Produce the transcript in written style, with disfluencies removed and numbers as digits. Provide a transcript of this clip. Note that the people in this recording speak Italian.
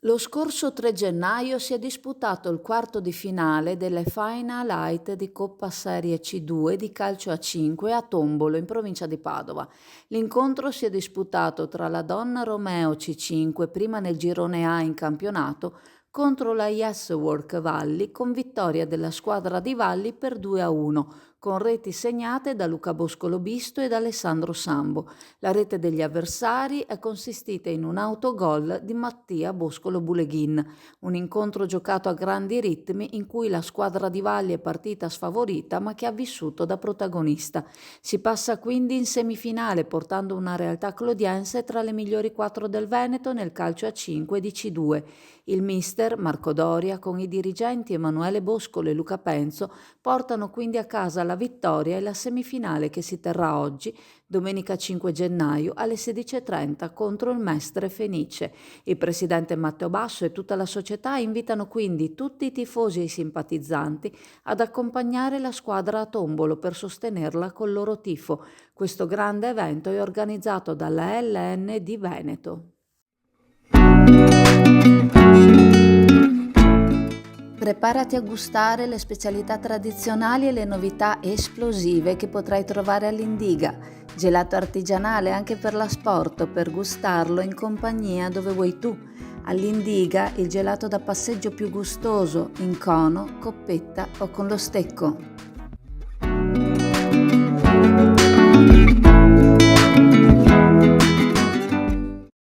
Lo scorso 3 gennaio si è disputato il quarto di finale delle Final Eight di Coppa Serie C2 di calcio a 5 a Tombolo, in provincia di Padova. L'incontro si è disputato tra la Donna Romeo C5, prima nel girone A in campionato, contro la Yes Work Valli, con vittoria della squadra di Valli per 2-1, con reti segnate da Luca Boscolo Bisto ed Alessandro Sambo. La rete degli avversari è consistita in un autogol di Mattia Boscolo Buleghin, un incontro giocato a grandi ritmi in cui la squadra di Valli è partita sfavorita ma che ha vissuto da protagonista. Si passa quindi in semifinale portando una realtà clodiense tra le migliori 4 del Veneto nel calcio a 5 di C2. Il mister Marco Doria con i dirigenti Emanuele Boscolo e Luca Penzo portano quindi a casa la vittoria e la semifinale che si terrà oggi, domenica 5 gennaio alle 16:30 contro il Mestre Fenice. Il presidente Matteo Basso e tutta la società invitano quindi tutti i tifosi e i simpatizzanti ad accompagnare la squadra a Tombolo per sostenerla col loro tifo. Questo grande evento è organizzato dalla LN di Veneto. Preparati a gustare le specialità tradizionali e le novità esplosive che potrai trovare all'Indiga. Gelato artigianale anche per l'asporto, per gustarlo in compagnia dove vuoi tu. All'Indiga il gelato da passeggio più gustoso, in cono, coppetta o con lo stecco.